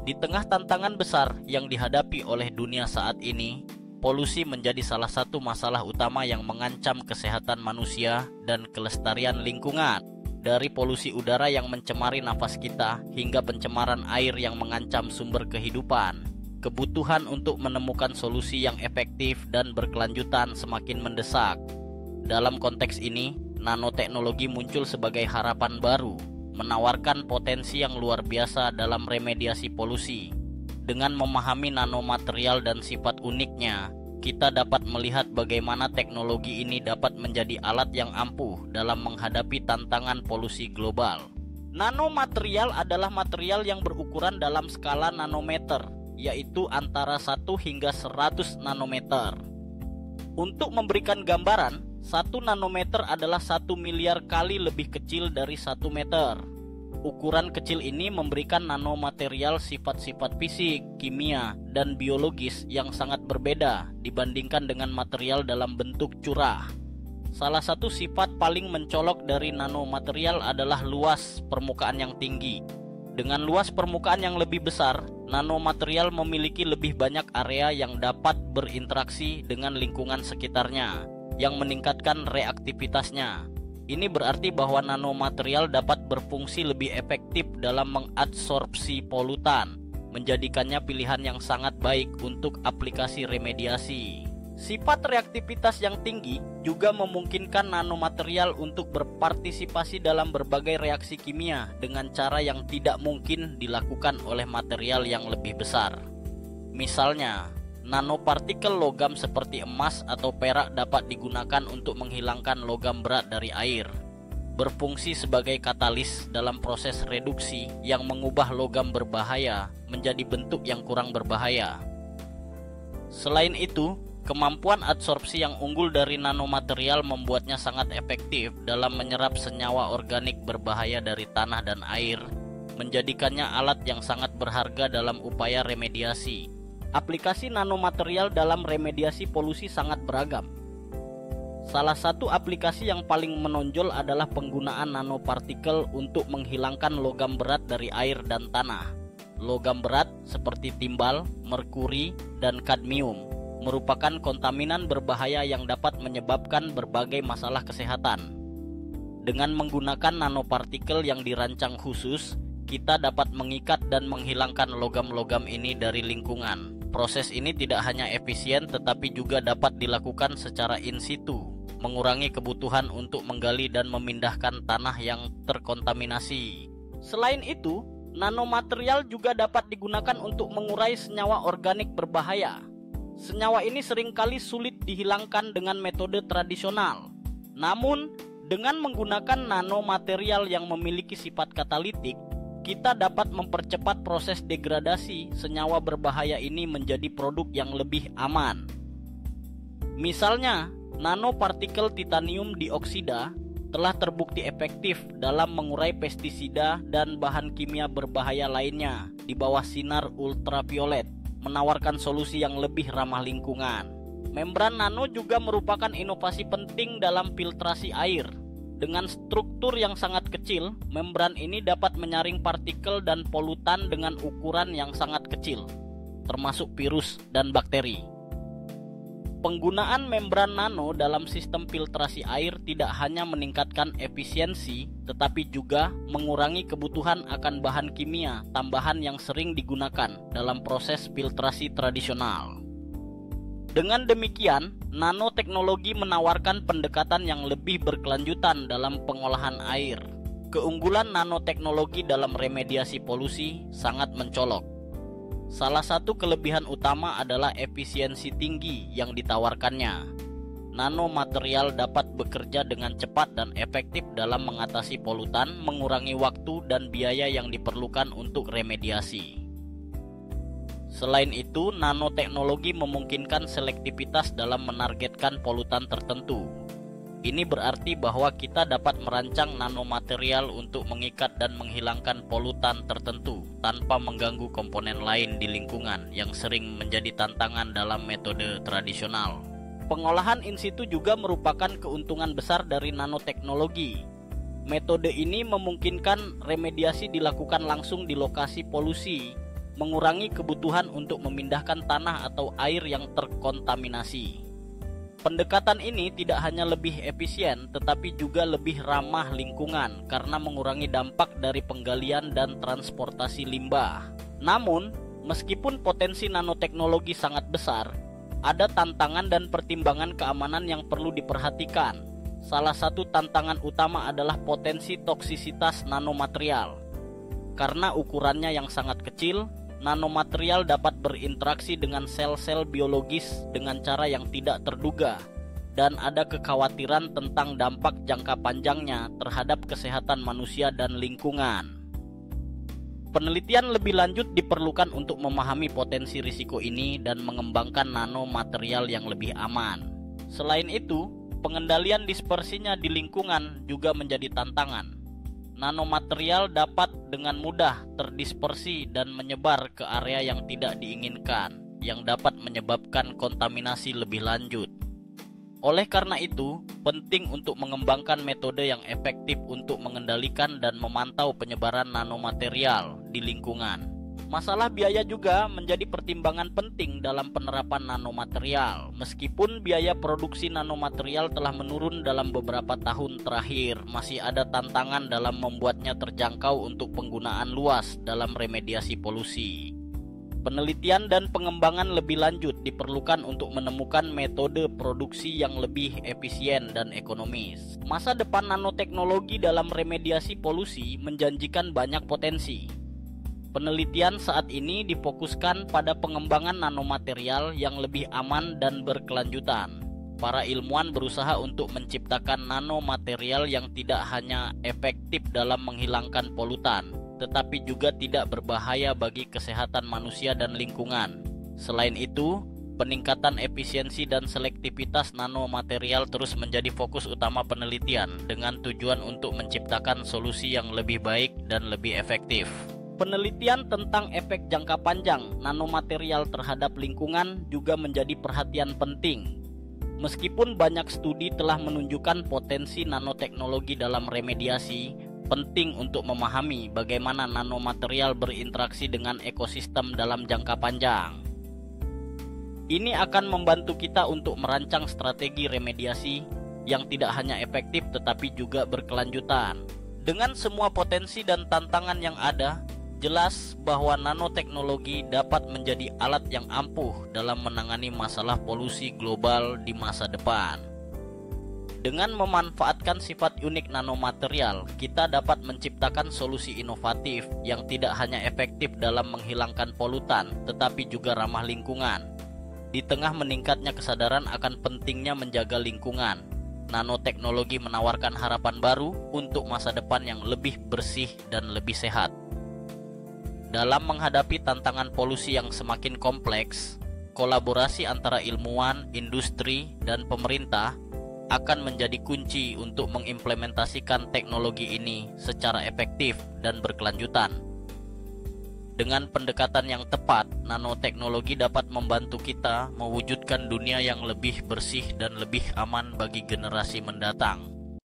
Di tengah tantangan besar yang dihadapi oleh dunia saat ini, polusi menjadi salah satu masalah utama yang mengancam kesehatan manusia dan kelestarian lingkungan. Dari polusi udara yang mencemari nafas kita hingga pencemaran air yang mengancam sumber kehidupan, kebutuhan untuk menemukan solusi yang efektif dan berkelanjutan semakin mendesak. Dalam konteks ini, nanoteknologi muncul sebagai harapan baru, menawarkan potensi yang luar biasa dalam remediasi polusi. Dengan memahami nanomaterial dan sifat uniknya, kita dapat melihat bagaimana teknologi ini dapat menjadi alat yang ampuh dalam menghadapi tantangan polusi global. Nanomaterial adalah material yang berukuran dalam skala nanometer, yaitu antara 1 hingga 100 nanometer. Untuk memberikan gambaran, 1 nanometer adalah 1 miliar kali lebih kecil dari 1 meter. Ukuran kecil ini memberikan nanomaterial sifat-sifat fisik, kimia, dan biologis yang sangat berbeda dibandingkan dengan material dalam bentuk curah. Salah satu sifat paling mencolok dari nanomaterial adalah luas permukaan yang tinggi. Dengan luas permukaan yang lebih besar, nanomaterial memiliki lebih banyak area yang dapat berinteraksi dengan lingkungan sekitarnya, yang meningkatkan reaktivitasnya. Ini berarti bahwa nanomaterial dapat berfungsi lebih efektif dalam mengadsorpsi polutan, menjadikannya pilihan yang sangat baik untuk aplikasi remediasi. Sifat reaktivitas yang tinggi juga memungkinkan nanomaterial untuk berpartisipasi dalam berbagai reaksi kimia dengan cara yang tidak mungkin dilakukan oleh material yang lebih besar. Misalnya, nanopartikel logam seperti emas atau perak dapat digunakan untuk menghilangkan logam berat dari air, berfungsi sebagai katalis dalam proses reduksi yang mengubah logam berbahaya menjadi bentuk yang kurang berbahaya. Selain itu, kemampuan adsorpsi yang unggul dari nanomaterial membuatnya sangat efektif dalam menyerap senyawa organik berbahaya dari tanah dan air, menjadikannya alat yang sangat berharga dalam upaya remediasi. Aplikasi nanomaterial dalam remediasi polusi sangat beragam. Salah satu aplikasi yang paling menonjol adalah penggunaan nanopartikel untuk menghilangkan logam berat dari air dan tanah. Logam berat seperti timbal, merkuri, dan kadmium merupakan kontaminan berbahaya yang dapat menyebabkan berbagai masalah kesehatan. Dengan menggunakan nanopartikel yang dirancang khusus, kita dapat mengikat dan menghilangkan logam-logam ini dari lingkungan. Proses ini tidak hanya efisien tetapi juga dapat dilakukan secara in situ, mengurangi kebutuhan untuk menggali dan memindahkan tanah yang terkontaminasi. Selain itu, nanomaterial juga dapat digunakan untuk mengurai senyawa organik berbahaya. Senyawa ini seringkali sulit dihilangkan dengan metode tradisional. Namun, dengan menggunakan nanomaterial yang memiliki sifat katalitik, kita dapat mempercepat proses degradasi senyawa berbahaya ini menjadi produk yang lebih aman. Misalnya, nanopartikel titanium dioksida telah terbukti efektif dalam mengurai pestisida dan bahan kimia berbahaya lainnya di bawah sinar ultraviolet, menawarkan solusi yang lebih ramah lingkungan. Membran nano juga merupakan inovasi penting dalam filtrasi air. Dengan struktur yang sangat kecil, membran ini dapat menyaring partikel dan polutan dengan ukuran yang sangat kecil, termasuk virus dan bakteri. Penggunaan membran nano dalam sistem filtrasi air tidak hanya meningkatkan efisiensi, tetapi juga mengurangi kebutuhan akan bahan kimia tambahan yang sering digunakan dalam proses filtrasi tradisional. Dengan demikian, nanoteknologi menawarkan pendekatan yang lebih berkelanjutan dalam pengolahan air. Keunggulan nanoteknologi dalam remediasi polusi sangat mencolok. Salah satu kelebihan utama adalah efisiensi tinggi yang ditawarkannya. Nanomaterial dapat bekerja dengan cepat dan efektif dalam mengatasi polutan, mengurangi waktu dan biaya yang diperlukan untuk remediasi. Selain itu, nanoteknologi memungkinkan selektivitas dalam menargetkan polutan tertentu. Ini berarti bahwa kita dapat merancang nanomaterial untuk mengikat dan menghilangkan polutan tertentu tanpa mengganggu komponen lain di lingkungan yang sering menjadi tantangan dalam metode tradisional. Pengolahan in situ juga merupakan keuntungan besar dari nanoteknologi. Metode ini memungkinkan remediasi dilakukan langsung di lokasi polusi, mengurangi kebutuhan untuk memindahkan tanah atau air yang terkontaminasi. Pendekatan ini tidak hanya lebih efisien, tetapi juga lebih ramah lingkungan karena mengurangi dampak dari penggalian dan transportasi limbah. Namun, meskipun potensi nanoteknologi sangat besar, ada tantangan dan pertimbangan keamanan yang perlu diperhatikan. Salah satu tantangan utama adalah potensi toksisitas nanomaterial. Karena ukurannya yang sangat kecil, nanomaterial dapat berinteraksi dengan sel-sel biologis dengan cara yang tidak terduga, dan ada kekhawatiran tentang dampak jangka panjangnya terhadap kesehatan manusia dan lingkungan. Penelitian lebih lanjut diperlukan untuk memahami potensi risiko ini dan mengembangkan nanomaterial yang lebih aman. Selain itu, pengendalian dispersinya di lingkungan juga menjadi tantangan. Nanomaterial dapat dengan mudah terdispersi dan menyebar ke area yang tidak diinginkan, yang dapat menyebabkan kontaminasi lebih lanjut. Oleh karena itu, penting untuk mengembangkan metode yang efektif untuk mengendalikan dan memantau penyebaran nanomaterial di lingkungan. Masalah biaya juga menjadi pertimbangan penting dalam penerapan nanomaterial. Meskipun biaya produksi nanomaterial telah menurun dalam beberapa tahun terakhir, masih ada tantangan dalam membuatnya terjangkau untuk penggunaan luas dalam remediasi polusi. Penelitian dan pengembangan lebih lanjut diperlukan untuk menemukan metode produksi yang lebih efisien dan ekonomis. Masa depan nanoteknologi dalam remediasi polusi menjanjikan banyak potensi. Penelitian saat ini difokuskan pada pengembangan nanomaterial yang lebih aman dan berkelanjutan. Para ilmuwan berusaha untuk menciptakan nanomaterial yang tidak hanya efektif dalam menghilangkan polutan, tetapi juga tidak berbahaya bagi kesehatan manusia dan lingkungan. Selain itu, peningkatan efisiensi dan selektivitas nanomaterial terus menjadi fokus utama penelitian dengan tujuan untuk menciptakan solusi yang lebih baik dan lebih efektif. Penelitian tentang efek jangka panjang nanomaterial terhadap lingkungan juga menjadi perhatian penting. Meskipun banyak studi telah menunjukkan potensi nanoteknologi dalam remediasi, penting untuk memahami bagaimana nanomaterial berinteraksi dengan ekosistem dalam jangka panjang. Ini akan membantu kita untuk merancang strategi remediasi yang tidak hanya efektif tetapi juga berkelanjutan. Dengan semua potensi dan tantangan yang ada, jelas bahwa nanoteknologi dapat menjadi alat yang ampuh dalam menangani masalah polusi global di masa depan. Dengan memanfaatkan sifat unik nanomaterial, kita dapat menciptakan solusi inovatif yang tidak hanya efektif dalam menghilangkan polutan, tetapi juga ramah lingkungan. Di tengah meningkatnya kesadaran akan pentingnya menjaga lingkungan, nanoteknologi menawarkan harapan baru untuk masa depan yang lebih bersih dan lebih sehat. Dalam menghadapi tantangan polusi yang semakin kompleks, kolaborasi antara ilmuwan, industri, dan pemerintah akan menjadi kunci untuk mengimplementasikan teknologi ini secara efektif dan berkelanjutan. Dengan pendekatan yang tepat, nanoteknologi dapat membantu kita mewujudkan dunia yang lebih bersih dan lebih aman bagi generasi mendatang.